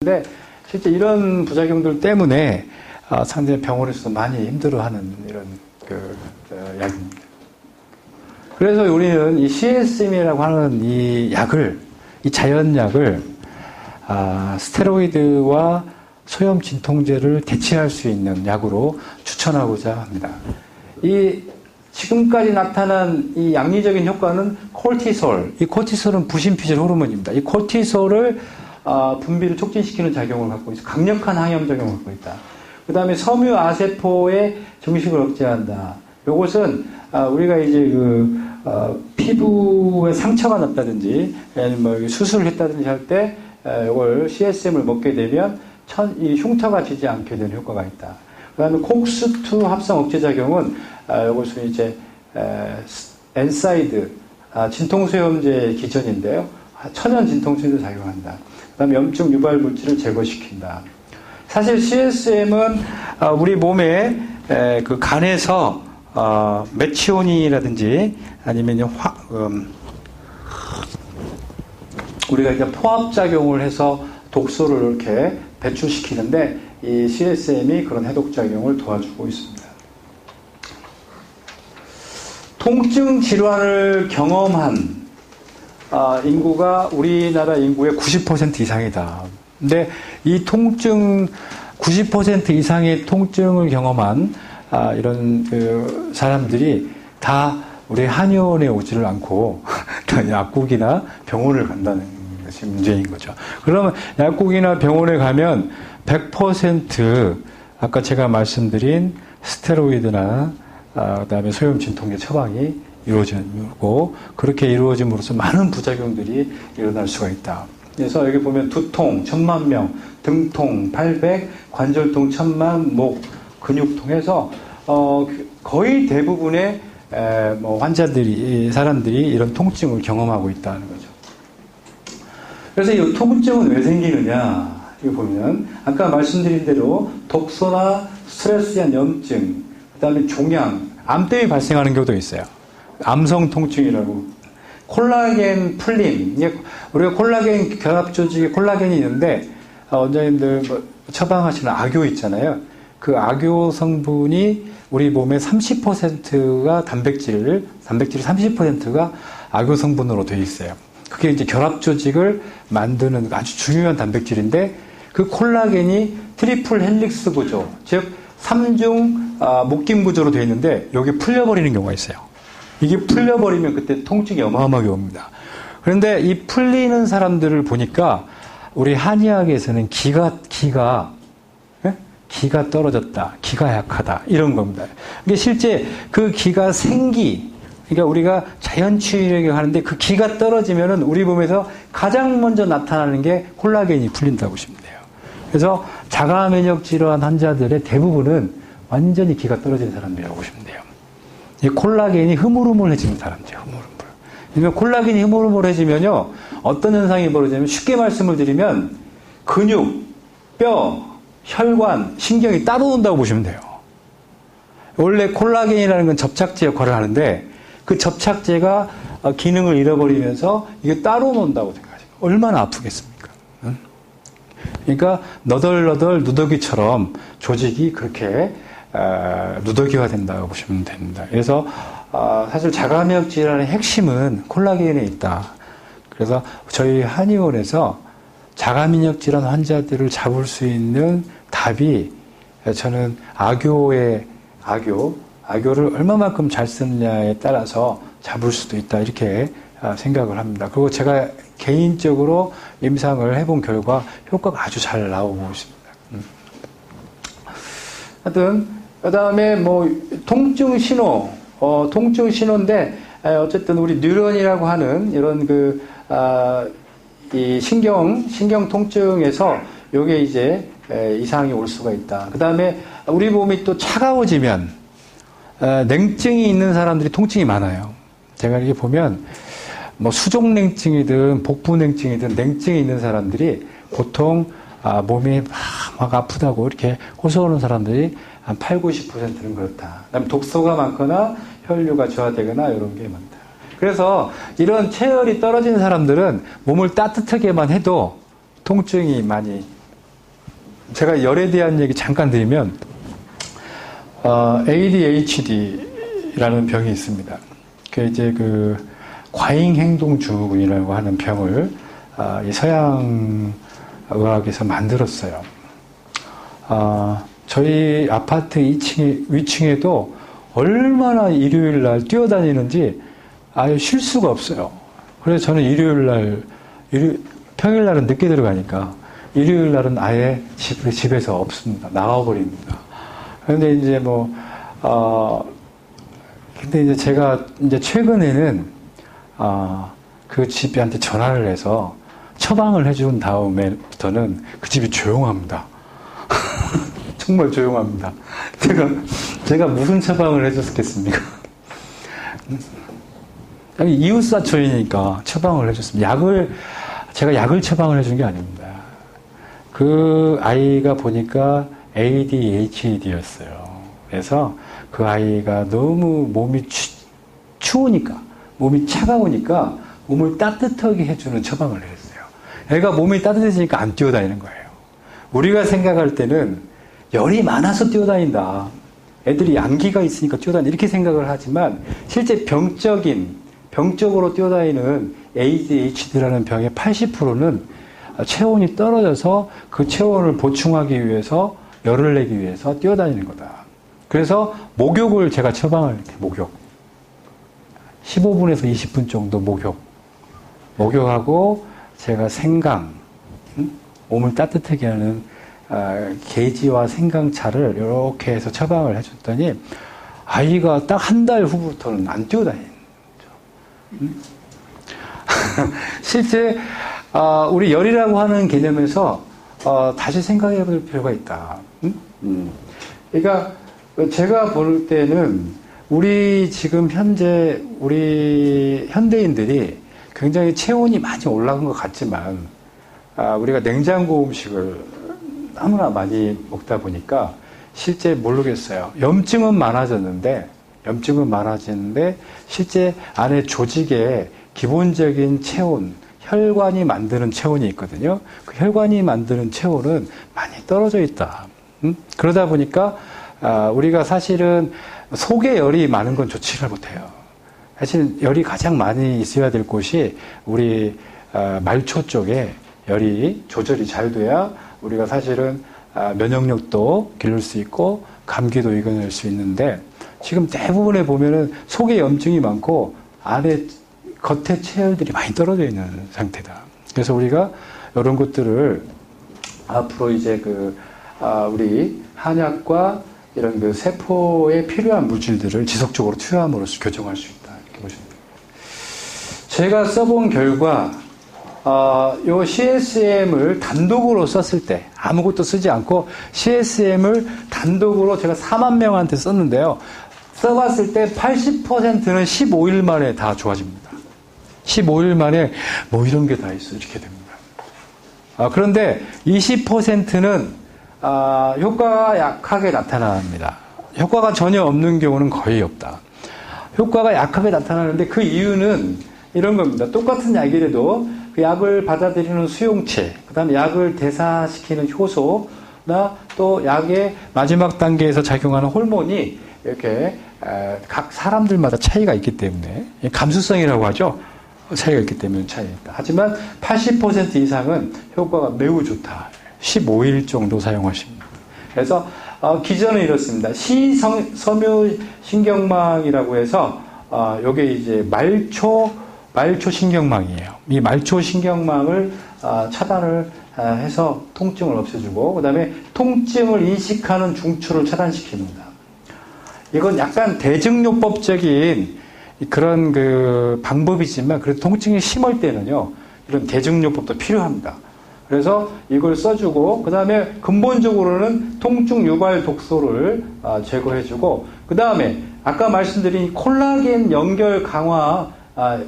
근데 실제 이런 부작용들 때문에 상당히 병원에서도 많이 힘들어하는 이런 약입니다. 그래서 우리는 이 CSM이라고 하는 이 약을, 이 자연약을 스테로이드와 소염 진통제를 대체할 수 있는 약으로 추천하고자 합니다. 이 지금까지 나타난 이 양리적인 효과는 코르티솔, 이 코르티솔은 부신피질 호르몬입니다. 이 코르티솔을 분비를 촉진시키는 작용을 갖고 있어 강력한 항염 작용을 갖고 있다. 그 다음에 섬유아세포의 증식을 억제한다. 이것은 우리가 이제 피부에 상처가 났다든지 아니면 뭐 수술을 했다든지 할 때 이걸 CSM을 먹게 되면 이 흉터가 지지 않게 되는 효과가 있다. 그 다음에 콕스2 합성 억제 작용은 이것은 이제 엔사이드 진통소염제 기전인데요. 천연 진통소염제 작용한다. 그 다음에 염증 유발 물질을 제거시킨다. 사실 CSM은 우리 몸에 그 간에서 메치오닌이라든지 아니면 우리가 이제 포합작용을 해서 독소를 이렇게 배출시키는데 이 CSM이 그런 해독작용을 도와주고 있습니다. 통증 질환을 경험한 인구가 우리나라 인구의 90% 이상이다. 근데 이 90% 이상의 통증을 경험한 이런 사람들이 다 우리 한의원에 오지를 않고 다 약국이나 병원을 간다는 것이 문제인 거죠. 그러면 약국이나 병원에 가면 100% 아까 제가 말씀드린 스테로이드나 그다음에 소염 진통제 처방이 이루어지고 그렇게 이루어짐으로써 많은 부작용들이 일어날 수가 있다. 그래서 여기 보면 두통 10,000,000명, 등통 800, 관절통 1,000,000, 목 근육통해서 거의 대부분의 사람들이 이런 통증을 경험하고 있다는 거죠. 그래서 이 통증은 왜 생기느냐? 이거 보면 아까 말씀드린 대로 독소나 스트레스에 의한 염증, 그다음에 종양, 암 때문에 발생하는 경우도 있어요. 암성 통증이라고. 콜라겐 풀림. 우리가 콜라겐 결합 조직에 콜라겐이 있는데 원장님들 처방하시는 악교 있잖아요. 그 악교 성분이 우리 몸의 30%가 단백질 30%가 악교 성분으로 되어 있어요. 그게 이제 결합 조직을 만드는 아주 중요한 단백질인데 그 콜라겐이 트리플 헬릭스 구조, 즉 3중 묶임 구조로 되어 있는데 여기 풀려버리는 경우가 있어요. 이게 풀려버리면 그때 통증이 어마어마하게 옵니다. 그런데 이 풀리는 사람들을 보니까 우리 한의학에서는 기가 떨어졌다, 기가 약하다 이런 겁니다. 이게 실제 그 기가 그러니까 우리가 자연치유라고 하는데 그 기가 떨어지면은 우리 몸에서 가장 먼저 나타나는 게 콜라겐이 풀린다고 보시면 돼요. 그래서 자가 면역 질환 환자들의 대부분은 완전히 기가 떨어진 사람들이라고 보시면 돼요. 이 콜라겐이 흐물흐물해지는 사람들, 그러니까 콜라겐이 흐물흐물해지면요, 어떤 현상이 벌어지냐면 쉽게 말씀을 드리면 근육, 뼈, 혈관, 신경이 따로 논다고 보시면 돼요. 원래 콜라겐이라는 건 접착제 역할을 하는데 그 접착제가 기능을 잃어버리면서 이게 따로 논다고 생각하시면 얼마나 아프겠습니까? 그러니까 너덜너덜 누더기처럼 조직이 그렇게 누더기화 된다고 보시면 됩니다. 그래서 사실 자가면역 질환의 핵심은 콜라겐에 있다. 그래서 저희 한의원에서 자가면역 질환 환자들을 잡을 수 있는 답이 저는 악교를 얼마만큼 잘 쓰느냐에 따라서 잡을 수도 있다 이렇게 생각을 합니다. 그리고 제가 개인적으로 임상을 해본 결과 효과가 아주 잘 나오고 있습니다. 하여튼 그 다음에 통증 신호인데 어쨌든 우리 뉴런이라고 하는 이런 이 신경 통증에서 요게 이제 이상이 올 수가 있다. 그 다음에 우리 몸이 또 차가워지면 냉증이 있는 사람들이 통증이 많아요. 제가 이렇게 보면 수족냉증이든 복부냉증이든 냉증이 있는 사람들이 보통 몸이 막 아프다고 이렇게 호소하는 사람들이 한 80~90%는 그렇다. 그다음에 독소가 많거나 혈류가 저하되거나 이런 게 많다. 그래서 이런 체열이 떨어진 사람들은 몸을 따뜻하게만 해도 통증이 많이 제가 열에 대한 얘기 잠깐 드리면, ADHD라는 병이 있습니다. 그 이제 그 과잉행동증후군이라고 하는 병을 이 서양 의학에서 만들었어요. 저희 아파트 2층, 위층에도 얼마나 일요일 날 뛰어다니는지 아예 쉴 수가 없어요. 그래서 저는 일요일 날, 평일 날은 늦게 들어가니까 일요일 날은 아예 집에서 없습니다. 나가버립니다. 그런데 이제 근데 이제 제가 이제 최근에는, 그 집한테 전화를 해서 처방을 해준 다음에부터는 그 집이 조용합니다. 정말 조용합니다. 제가 무슨 처방을 해줬겠습니까? 이웃사촌이니까 처방을 해줬습니다. 제가 약을 처방을 해준 게 아닙니다. 그 아이가 보니까 ADHD였어요. 그래서 그 아이가 너무 몸이 추우니까, 몸이 차가우니까 몸을 따뜻하게 해주는 처방을 해줬어요. 애가 몸이 따뜻해지니까 안 뛰어다니는 거예요. 우리가 생각할 때는 열이 많아서 뛰어다닌다. 애들이 양기가 있으니까 뛰어다닌다. 이렇게 생각을 하지만 실제 병적으로 뛰어다니는 ADHD라는 병의 80%는 체온이 떨어져서 그 체온을 보충하기 위해서 열을 내기 위해서 뛰어다니는 거다. 그래서 목욕을 제가 처방을 이렇게 목욕. 15분에서 20분 정도 목욕하고 제가 생강, 몸을 따뜻하게 하는 게지와 생강차를 이렇게 해서 처방을 해줬더니 아이가 딱 한 달 후부터는 안 뛰어다니는 거죠. 실제 우리 열이라고 하는 개념에서 다시 생각해 볼 필요가 있다. 그러니까 제가 볼 때는 우리 지금 현재 우리 현대인들이 굉장히 체온이 많이 올라간 것 같지만 우리가 냉장고 음식을 너무나 많이 먹다 보니까 실제 모르겠어요. 염증은 많아졌는데 실제 안에 조직에 기본적인 체온, 혈관이 만드는 체온이 있거든요. 그 혈관이 만드는 체온은 많이 떨어져 있다. 그러다 보니까 우리가 사실은 속에 열이 많은 건 좋지를 못해요. 사실 열이 가장 많이 있어야 될 곳이 우리 말초 쪽에 열이 조절이 잘 돼야 우리가 사실은 면역력도 기를 수 있고 감기도 이겨낼 수 있는데 지금 대부분에 보면은 속에 염증이 많고 겉에 체열들이 많이 떨어져 있는 상태다. 그래서 우리가 이런 것들을 앞으로 이제 우리 한약과 이런 그 세포에 필요한 물질들을 지속적으로 투여함으로써 교정할 수 있다. 이렇게 보시면 됩니다. 제가 써본 결과, 요 CSM을 단독으로 썼을 때, 아무것도 쓰지 않고 CSM을 단독으로 제가 4만 명한테 썼는데요. 써봤을 때 80%는 15일 만에 다 좋아집니다. 15일 만에 이런 게 다 있어. 이렇게 됩니다. 그런데 20%는 효과가 약하게 나타납니다. 효과가 전혀 없는 경우는 거의 없다. 효과가 약하게 나타나는데 그 이유는 이런 겁니다. 똑같은 약이라도 그 약을 받아들이는 수용체, 그 다음에 약을 대사시키는 효소나 또 약의 마지막 단계에서 작용하는 호르몬이 이렇게 각 사람들마다 차이가 있기 때문에 감수성이라고 하죠. 차이가 있기 때문에 차이가 있다. 하지만 80% 이상은 효과가 매우 좋다. 15일 정도 사용하십니다. 그래서 기전은 이렇습니다. 시섬유신경망이라고 해서 요게 이제 말초 신경망이에요. 이 말초 신경망을 차단을 해서 통증을 없애주고 그다음에 통증을 인식하는 중추를 차단시킵니다. 이건 약간 대증요법적인 그런 그 방법이지만 그래도 통증이 심할 때는요 이런 대증요법도 필요합니다. 그래서 이걸 써주고 그 다음에 근본적으로는 통증 유발 독소를 제거해주고 그 다음에 아까 말씀드린 콜라겐 연결 강화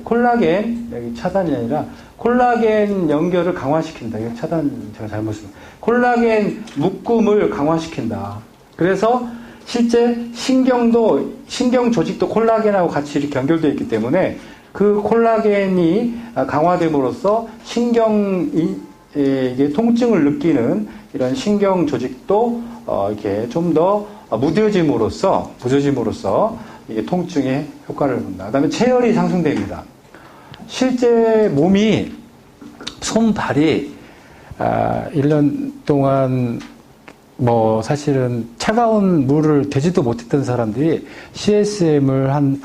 콜라겐 여기 차단이 아니라 콜라겐 연결을 강화시킨다. 이거 차단 제가 잘못했습니다. 콜라겐 묶음을 강화시킨다. 그래서 실제 신경 조직도 콜라겐하고 같이 이렇게 연결되어 있기 때문에 그 콜라겐이 강화됨으로써 이게 통증을 느끼는 이런 신경 조직도 이렇게 좀 더 무뎌짐으로써 이게 통증에 효과를 본다. 그다음에 체열이 상승됩니다. 실제 몸이 손발이 1년 동안 뭐 사실은 차가운 물을 대지도 못했던 사람들이 CSM을 한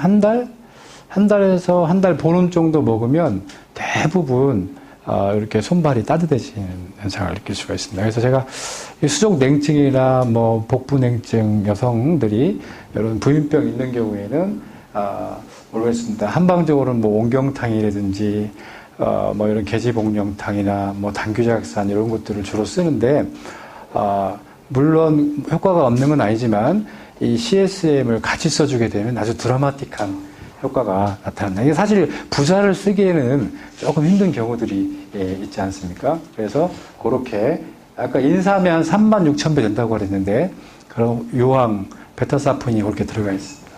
달에서 한 달 보름 정도 먹으면 대부분 이렇게 손발이 따뜻해지는 현상을 느낄 수가 있습니다. 그래서 제가 수족 냉증이나 뭐 복부 냉증 여성들이 이런 부인병 있는 경우에는 모르겠습니다. 한방적으로는 뭐 온경탕이라든지 뭐 이런 계지복령탕이나 뭐 당귀작산 이런 것들을 주로 쓰는데 물론 효과가 없는 건 아니지만 이 CSM을 같이 써주게 되면 아주 드라마틱한 효과가 나타난다. 이게 사실 부사를 쓰기에는 조금 힘든 경우들이 있지 않습니까? 그래서 그렇게 아까 인삼이 한 36,000배 된다고 그랬는데 그럼 요항 베타사폰이 그렇게 들어가 있습니다.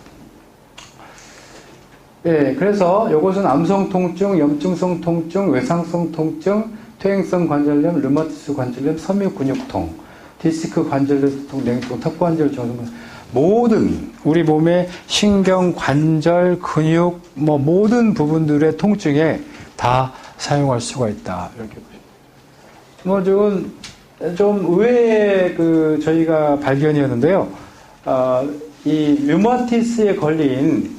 네, 그래서 이것은 암성 통증, 염증성 통증, 외상성 통증, 퇴행성 관절염, 류마티스 관절염, 섬유 근육통, 디스크 관절통, 냉통, 턱관절 증후군 모든 우리 몸의 신경, 관절, 근육 뭐 모든 부분들의 통증에 다 사용할 수가 있다. 이렇게 보시면 좀 의외의 저희가 발견이었는데요. 이 류마티스에 걸린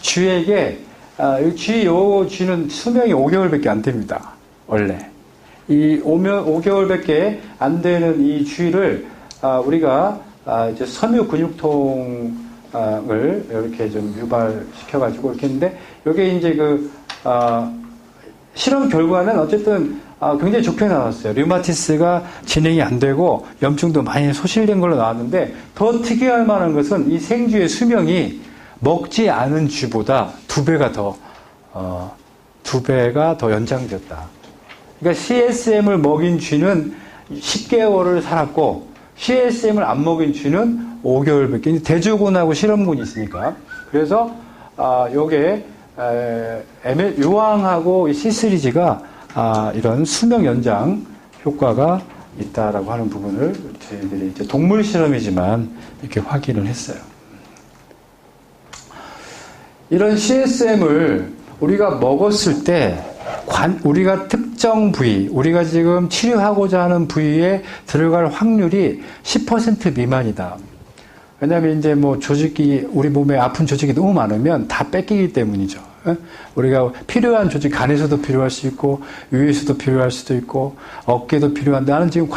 쥐에게 쥐는 수명이 5개월밖에 안 됩니다. 원래 이 5개월밖에 안 되는 이 쥐를 우리가 이제 섬유 근육통을 이렇게 좀 유발시켜가지고 이렇게 했는데, 요게 이제 실험 결과는 어쨌든 굉장히 좋게 나왔어요. 류마티스가 진행이 안 되고 염증도 많이 소실된 걸로 나왔는데, 더 특이할 만한 것은 이 생쥐의 수명이 먹지 않은 쥐보다 2배가 더 연장되었다. 그러니까 CSM을 먹인 쥐는 10개월을 살았고, CSM을 안 먹인 쥐는 5개월밖에. 대조군하고 실험군이 있으니까. 그래서 요게 요항하고 C3G가 이런 수명 연장 효과가 있다라고 하는 부분을 저희들이 이제 동물 실험이지만 이렇게 확인을 했어요. 이런 CSM을 우리가 먹었을 때 우리가 특정 부위, 우리가 지금 치료하고자 하는 부위에 들어갈 확률이 10% 미만이다. 왜냐하면 이제 뭐 조직이, 우리 몸에 아픈 조직이 너무 많으면 다 뺏기기 때문이죠. 우리가 필요한 조직, 간에서도 필요할 수 있고, 위에서도 필요할 수도 있고, 어깨도 필요한데, 나는 지금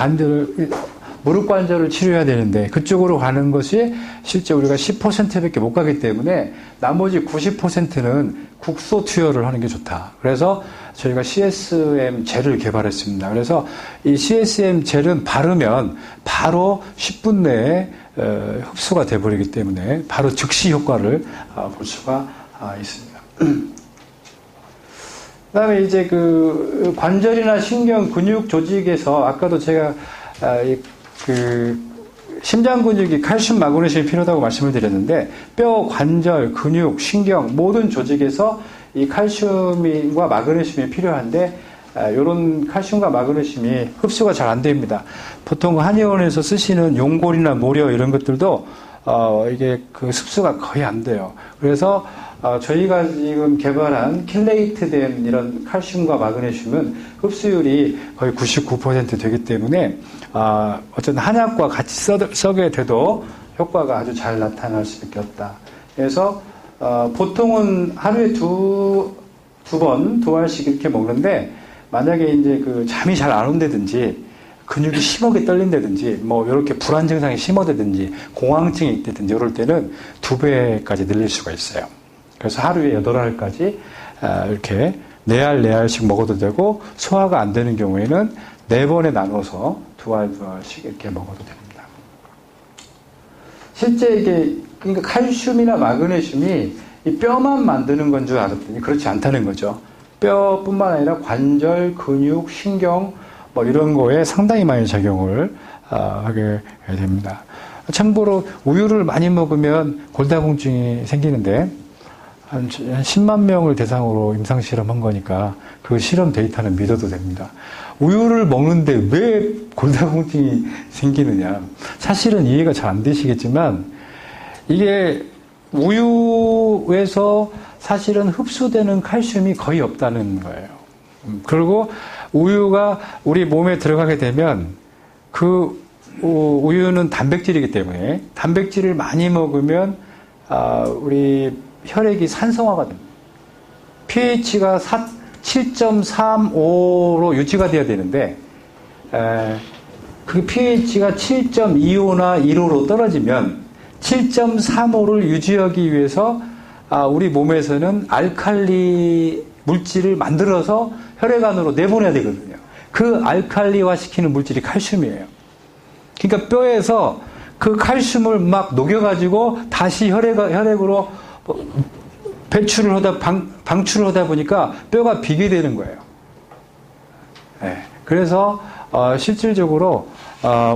무릎 관절을 치료해야 되는데, 그쪽으로 가는 것이 실제 우리가 10%밖에 못 가기 때문에, 나머지 90%는 국소 투여를 하는 게 좋다. 그래서 저희가 CSM 젤을 개발했습니다. 그래서 이 CSM 젤은 바르면 바로 10분 내에 흡수가 돼버리기 때문에 바로 즉시 효과를 볼 수가 있습니다. 그 다음에 이제 관절이나 신경, 근육 조직에서 아까도 제가 심장 근육이 칼슘, 마그네슘이 필요하다고 말씀을 드렸는데, 뼈, 관절, 근육, 신경 모든 조직에서 이 칼슘과 마그네슘이 필요한데, 이런 칼슘과 마그네슘이 흡수가 잘 안 됩니다. 보통 한의원에서 쓰시는 용골이나 모려 이런 것들도 이게 흡수가 거의 안 돼요. 그래서 저희가 지금 개발한 킬레이트된 이런 칼슘과 마그네슘은 흡수율이 거의 99% 되기 때문에 어쨌든 한약과 같이 써게 돼도 효과가 아주 잘 나타날 수밖에 없다. 그래서 보통은 하루에 두 알씩 이렇게 먹는데, 만약에 이제 잠이 잘 안 온다든지 근육이 심하게 떨린다든지 뭐 이렇게 불안 증상이 심하다든지 공황증이 있다든지 이럴 때는 2배까지 늘릴 수가 있어요. 그래서 하루에 8알까지 이렇게 4알씩 먹어도 되고, 소화가 안 되는 경우에는 4번에 나눠서 2알씩 이렇게 먹어도 됩니다. 실제 이게 그러니까 칼슘이나 마그네슘이 이 뼈만 만드는 건 줄 알았더니 그렇지 않다는 거죠. 뼈뿐만 아니라 관절, 근육, 신경 뭐 이런 거에 상당히 많이 작용을 하게 됩니다. 참고로 우유를 많이 먹으면 골다공증이 생기는데, 한 10만 명을 대상으로 임상 실험한 거니까 그 실험 데이터는 믿어도 됩니다. 우유를 먹는데 왜 골다공증이 생기느냐? 사실은 이해가 잘 안 되시겠지만 이게 우유에서 사실은 흡수되는 칼슘이 거의 없다는 거예요. 그리고 우유가 우리 몸에 들어가게 되면 그 우유는 단백질이기 때문에 단백질을 많이 먹으면 우리 혈액이 산성화가 됩니다. pH가 7.35로 유지가 돼야 되는데 그 pH가 7.25나 1호로 떨어지면 7.35를 유지하기 위해서 우리 몸에서는 알칼리 물질을 만들어서 혈액 안으로 내보내야 되거든요. 그 알칼리화 시키는 물질이 칼슘이에요. 그러니까 뼈에서 그 칼슘을 막 녹여가지고 다시 혈액으로 배출을 하다 방출을 하다 보니까 뼈가 비게 되는 거예요. 네. 그래서 실질적으로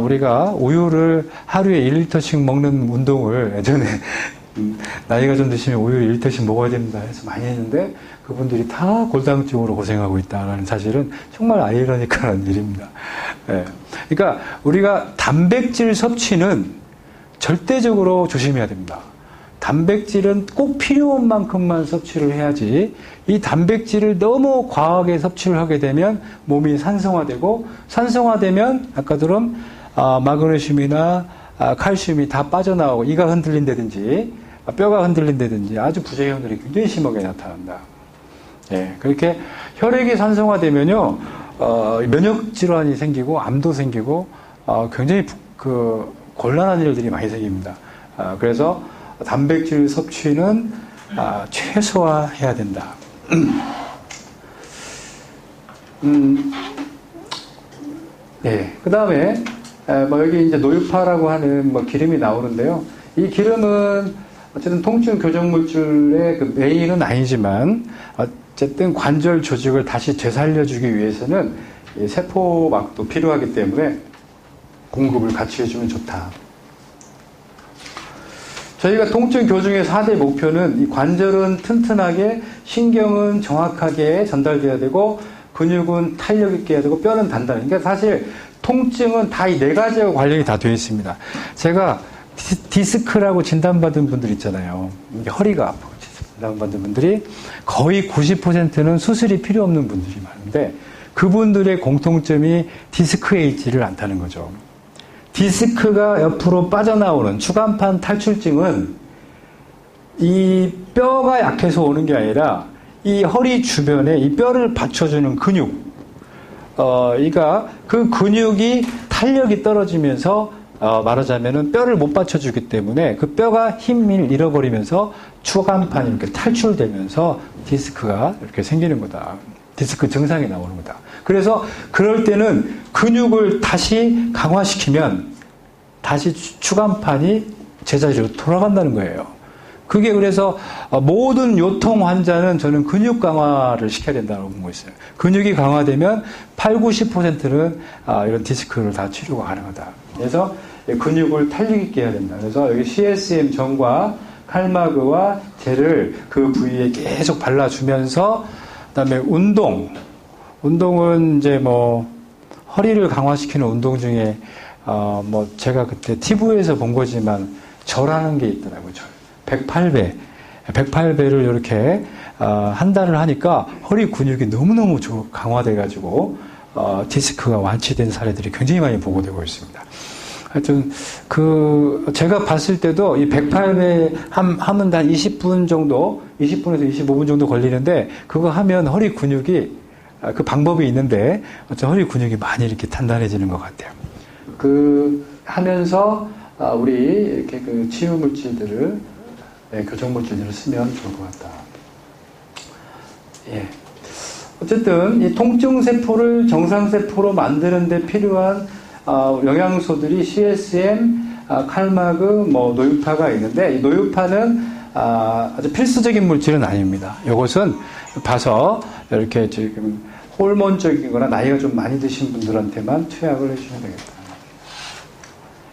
우리가 우유를 하루에 1리터씩 먹는 운동을 예전에 나이가 좀 드시면 우유를 1리터씩 먹어야 된다 해서 많이 했는데 그분들이 다 골다공증으로 고생하고 있다는 사실은 정말 아이러니컬한 일입니다. 네. 그러니까 우리가 단백질 섭취는 절대적으로 조심해야 됩니다. 단백질은 꼭 필요한 만큼만 섭취를 해야지 이 단백질을 너무 과하게 섭취를 하게 되면 몸이 산성화되고 산성화되면 아까처럼 마그네슘이나 칼슘이 다 빠져나오고 이가 흔들린다든지 뼈가 흔들린다든지 아주 부작용들이 굉장히 심하게 나타난다. 예, 그렇게 혈액이 산성화되면요 면역 질환이 생기고 암도 생기고 굉장히 곤란한 일들이 많이 생깁니다. 그래서 단백질 섭취는 최소화해야 된다. 네, 그 다음에 여기 이제 노유파라고 하는 기름이 나오는데요. 이 기름은 어쨌든 통증 교정 물질의 그 메인은 아니지만 어쨌든 관절 조직을 다시 되살려주기 위해서는 이 세포막도 필요하기 때문에 공급을 같이 해주면 좋다. 저희가 통증 교정의 4대 목표는 이 관절은 튼튼하게, 신경은 정확하게 전달돼야 되고, 근육은 탄력 있게 해야 되고, 뼈는 단단해. 그러니까 사실 통증은 다 이 네 가지하고 관련이 다 되어 있습니다. 제가 디스크라고 진단받은 분들 있잖아요. 허리가 아프고 진단받은 분들이 거의 90%는 수술이 필요 없는 분들이 많은데, 그분들의 공통점이 디스크에 있지를 않다는 거죠. 디스크가 옆으로 빠져나오는 추간판 탈출증은 이 뼈가 약해서 오는 게 아니라 이 허리 주변에 이 뼈를 받쳐주는 근육, 그 근육이 탄력이 떨어지면서 말하자면은 뼈를 못 받쳐주기 때문에 그 뼈가 힘을 잃어버리면서 추간판이 이렇게 탈출되면서 디스크가 이렇게 생기는 거다. 디스크 증상이 나오는 거다. 그래서 그럴 때는 근육을 다시 강화시키면 다시 추간판이 제자리로 돌아간다는 거예요. 그게 그래서 모든 요통 환자는 저는 근육 강화를 시켜야 된다고 보고 있어요. 근육이 강화되면 80~90%는 이런 디스크를 다 치료가 가능하다. 그래서 근육을 탄력 있게 해야 된다. 그래서 여기 CSM 전과 칼마그와 젤을 그 부위에 계속 발라주면서 그다음에 운동은 이제 허리를 강화시키는 운동 중에 제가 그때 TV에서 본 거지만 절하는 게 있더라고요. 108배를 이렇게 한 달을 하니까 허리 근육이 너무너무 강화돼가지고 디스크가 완치된 사례들이 굉장히 많이 보고되고 있습니다. 하여튼 제가 봤을 때도 이 108배 하면 한 20분 정도, 20분에서 25분 정도 걸리는데 그거 하면 허리 근육이 그 방법이 있는데 허리 근육이 많이 이렇게 단단해지는 것 같아요. 하면서 우리 이렇게 치유 물질들을 교정 물질들을 쓰면 좋을 것 같다. 예. 어쨌든 이 통증 세포를 정상 세포로 만드는 데 필요한 영양소들이 CSM, 칼마그, 노유파가 있는데 이 노유파는 아주 필수적인 물질은 아닙니다. 이것은 봐서 이렇게 지금 호르몬적이거나 나이가 좀 많이 드신 분들한테만 투약을 해주시면 되겠다.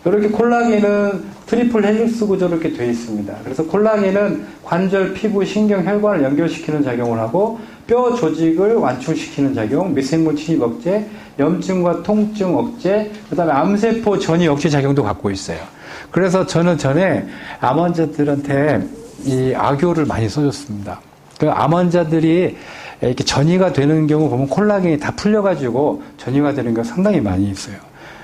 이렇게 콜라겐은 트리플 헬릭스 구조로 이렇게 되어 있습니다. 그래서 콜라겐은 관절, 피부, 신경, 혈관을 연결시키는 작용을 하고 뼈 조직을 완충시키는 작용, 미생물 침입 억제, 염증과 통증 억제, 그 다음에 암세포 전이 억제 작용도 갖고 있어요. 그래서 저는 전에 암 환자들한테 이 악효를 많이 써줬습니다. 그 암 환자들이 이렇게 전이가 되는 경우 보면 콜라겐이 다 풀려가지고 전이가 되는 경우가 상당히 많이 있어요.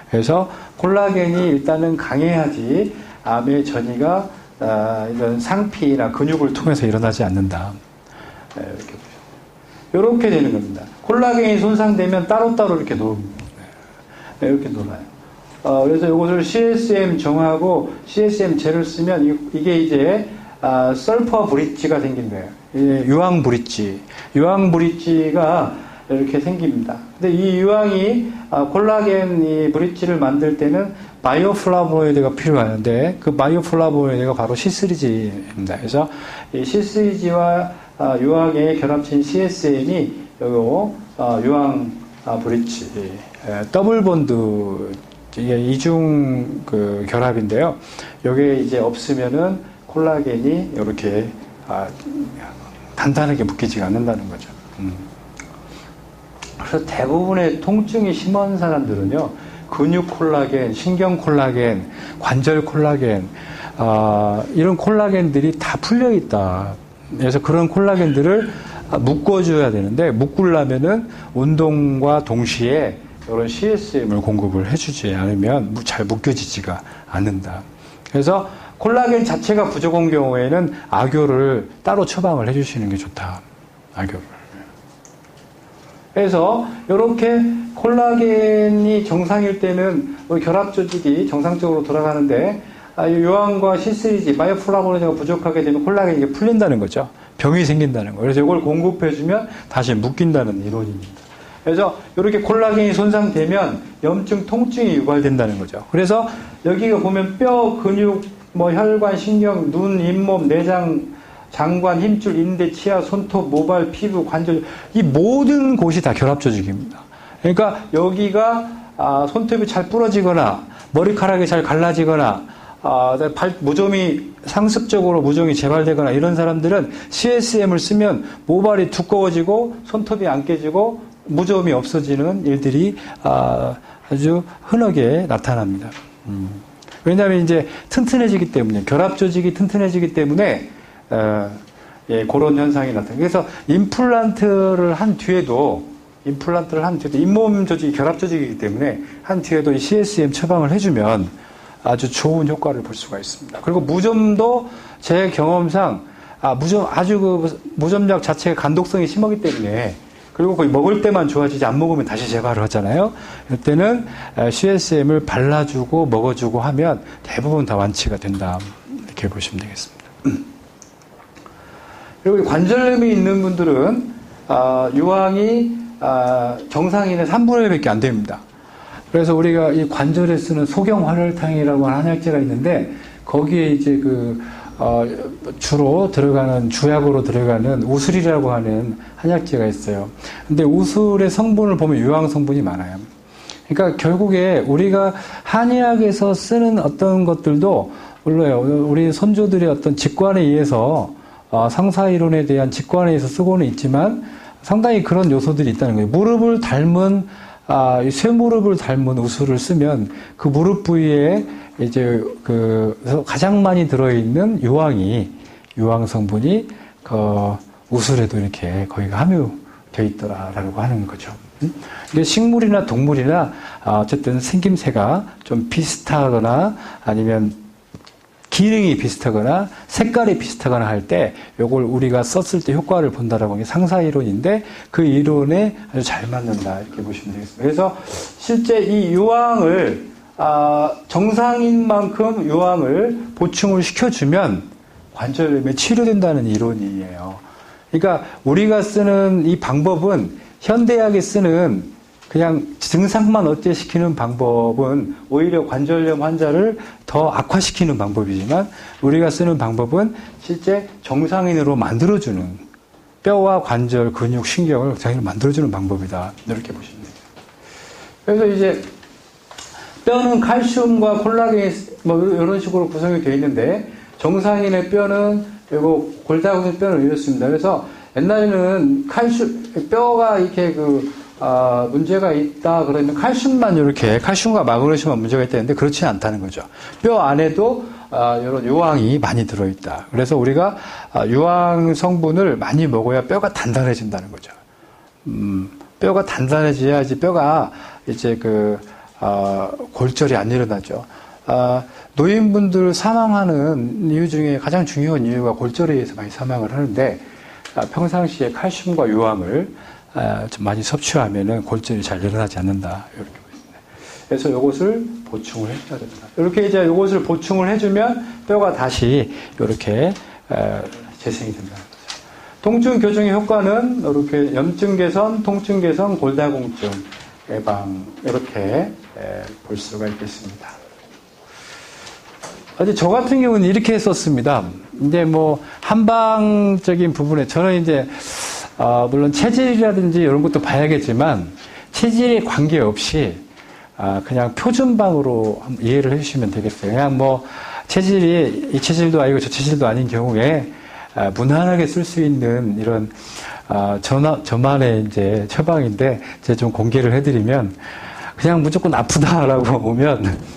그래서 콜라겐이 일단은 강해야지 암의 전이가 이런 상피나 근육을 통해서 일어나지 않는다. 이렇게 보시면 이렇게 되는 겁니다. 콜라겐이 손상되면 따로따로 이렇게 놓습니다. 이렇게 놀아요. 그래서 이것을 CSM 정하고 CSM 젤을 쓰면 이게 이제 설퍼 브릿지가 생긴 거예요. 유황 브릿지. 유황 브릿지가 이렇게 생깁니다. 근데 이 유황이 콜라겐 이 브릿지를 만들 때는 바이오플라보노이드가 필요하는데 그 바이오플라보노이드가 바로 C3G입니다. 그래서 이 C3G와 유황의 결합체인 CSM이 요 유황 브릿지 더블 본드 이중 그 결합인데요. 요게 이제 없으면은 콜라겐이 이렇게 단단하게 묶이지가 않는다는 거죠. 그래서 대부분의 통증이 심한 사람들은요, 근육 콜라겐, 신경 콜라겐, 관절 콜라겐, 이런 콜라겐들이 다 풀려 있다. 그래서 그런 콜라겐들을 묶어줘야 되는데, 묶으려면은 운동과 동시에 이런 CSM을 공급을 해주지 않으면 잘 묶여지지가 않는다. 그래서 콜라겐 자체가 부족한 경우에는 악효를 따로 처방을 해주시는 게 좋다. 악효를. 그래서 이렇게 콜라겐이 정상일 때는 결합 조직이 정상적으로 돌아가는데 유황과 C3G, 바이오플라보노이드가 부족하게 되면 콜라겐이 풀린다는 거죠. 병이 생긴다는 거예요. 그래서 이걸 공급해주면 다시 묶인다는 이론입니다. 그래서 이렇게 콜라겐이 손상되면 염증, 통증이 유발된다는 거죠. 그래서 여기가 보면 뼈, 근육, 혈관, 신경, 눈, 잇몸, 내장, 장관, 힘줄, 인대, 치아, 손톱, 모발, 피부, 관절, 이 모든 곳이 다 결합 조직입니다. 그러니까 여기가 손톱이 잘 부러지거나 머리카락이 잘 갈라지거나 무좀이 상습적으로 무좀이 재발되거나 이런 사람들은 CSM을 쓰면 모발이 두꺼워지고 손톱이 안 깨지고 무좀이 없어지는 일들이 아주 흔하게 나타납니다. 왜냐하면 이제 튼튼해지기 때문에 결합 조직이 튼튼해지기 때문에 그런 현상이 나타나요. 그래서 임플란트를 한 뒤에도 잇몸 조직이 결합 조직이기 때문에 한 뒤에도 이 CSM 처방을 해주면 아주 좋은 효과를 볼 수가 있습니다. 그리고 무좀도 제 경험상 무좀약 자체가 간독성이 심하기 때문에 그리고 거의 먹을 때만 좋아지지 안 먹으면 다시 재발을 하잖아요. 이때는 CSM을 발라주고 먹어주고 하면 대부분 다 완치가 된다. 이렇게 보시면 되겠습니다. 그리고 관절염이 있는 분들은 유황이 정상인의 3분의 1밖에 안 됩니다. 그래서 우리가 이 관절에 쓰는 소경활혈탕이라고 하는 한약재가 있는데 거기에 이제 주로 들어가는 주약으로 들어가는 우술이라고 하는 한약재가 있어요. 근데 우술의 성분을 보면 유황 성분이 많아요. 그러니까 결국에 우리가 한의학에서 쓰는 어떤 것들도 물론 우리 선조들의 어떤 직관에 의해서 상사이론에 대한 직관에 의해서 쓰고는 있지만 상당히 그런 요소들이 있다는 거예요. 무릎을 닮은 쇠무릎을 닮은 우술을 쓰면 그 무릎 부위에 이제 가장 많이 들어있는 유황 성분이 우술에도 이렇게 거기가 함유되어 있더라라고 하는 거죠. 이게 식물이나 동물이나 어쨌든 생김새가 좀 비슷하거나 아니면 기능이 비슷하거나 색깔이 비슷하거나 할 때 요걸 우리가 썼을 때 효과를 본다라고 하는 게 상사 이론인데 그 이론에 아주 잘 맞는다 이렇게 보시면 되겠습니다. 그래서 실제 이 유황을 정상인 만큼 유황을 보충을 시켜주면 관절염에 치료된다는 이론이에요. 그러니까 우리가 쓰는 이 방법은 현대약에 쓰는 그냥 증상만 억제시키는 방법은 오히려 관절염 환자를 더 악화시키는 방법이지만 우리가 쓰는 방법은 실제 정상인으로 만들어주는 뼈와 관절, 근육, 신경을 정상인으로 만들어주는 방법이다. 이렇게 보시면 됩니다. 그래서 이제 뼈는 칼슘과 콜라겐이 뭐 이런 식으로 구성이 되어 있는데 정상인의 뼈는 이거 골다공증 뼈는 이렇습니다. 그래서 옛날에는 칼슘 뼈가 이렇게 문제가 있다 그러면 칼슘만 이렇게 칼슘과 마그네슘만 문제가 있다는데 그렇지 않다는 거죠. 뼈 안에도 이런 유황이 많이 들어있다. 그래서 우리가 유황 성분을 많이 먹어야 뼈가 단단해진다는 거죠. 뼈가 단단해져야지 뼈가 이제 골절이 안 일어나죠. 노인분들 사망하는 이유 중에 가장 중요한 이유가 골절에 의해서 많이 사망을 하는데 평상시에 칼슘과 유황을 좀 많이 섭취하면은 골절이 잘 일어나지 않는다. 이렇게 보입니다. 그래서 이것을 보충을 해줘야 됩니다. 이렇게 이제 이것을 보충을 해주면 뼈가 다시 이렇게 재생이 된다는 거죠. 통증 교정의 효과는 이렇게 염증 개선, 통증 개선, 골다공증 예방 이렇게 볼 수가 있겠습니다. 어제 저 같은 경우는 이렇게 썼습니다. 이제 뭐 한방적인 부분에 저는 이제 물론 체질이라든지 이런 것도 봐야겠지만 체질에 관계없이 그냥 표준방으로 이해를 해주시면 되겠어요. 그냥 뭐 체질이 이 체질도 아니고 저 체질도 아닌 경우에 무난하게 쓸 수 있는 이런 저만의 이제 처방인데 제가 좀 공개를 해드리면 그냥 무조건 아프다라고 오면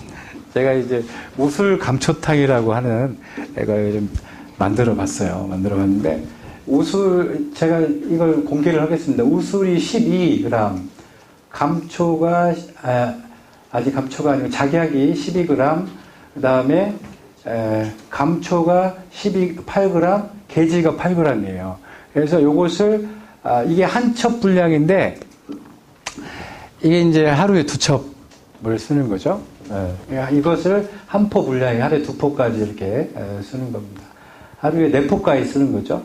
제가 이제 우술 감초탕이라고 하는 애가 좀 만들어 봤는데 우술 제가 이걸 공개를 하겠습니다. 우술이 12g, 감초가 아직 감초가 아니고 작약이 12g, 그다음에 감초가 8g, 계지가 8g이에요. 그래서 요것을 이게 한 첩 분량인데 이게 이제 하루에 2첩을 쓰는 거죠. 이것을 한 포 분량에 하루에 2포까지 이렇게 쓰는 겁니다. 하루에 4포까지 쓰는 거죠.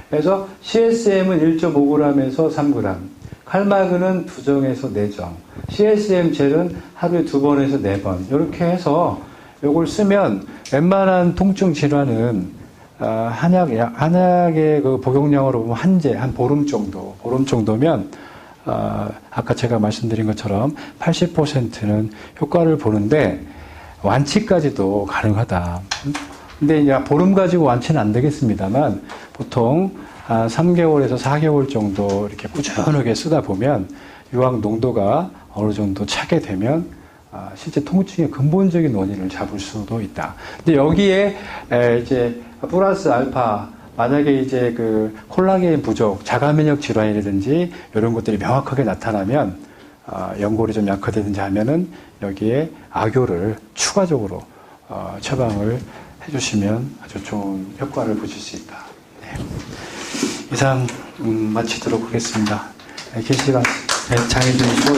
그래서 CSM은 1.5g에서 3g, 칼마그는 2정에서 4정, CSM 젤은 하루에 2번에서 4번 이렇게 해서 이걸 쓰면 웬만한 통증 질환은 한약의 그 복용량으로 보면 한 보름 정도면 아까 제가 말씀드린 것처럼 80%는 효과를 보는데 완치까지도 가능하다. 근데 이제 보름 가지고 완치는 안 되겠습니다만 보통 3개월에서 4개월 정도 이렇게 꾸준하게 쓰다 보면 유황 농도가 어느 정도 차게 되면 실제 통증의 근본적인 원인을 잡을 수도 있다. 근데 여기에 이제 플러스 알파 만약에 이제 콜라겐 부족, 자가면역 질환이라든지 이런 것들이 명확하게 나타나면 연골이 좀 약화되든지 하면은 여기에 악효를 추가적으로 처방을 해주시면 아주 좋은 효과를 보실 수 있다. 네. 이상 마치도록 하겠습니다. 계시간 잘 해주시고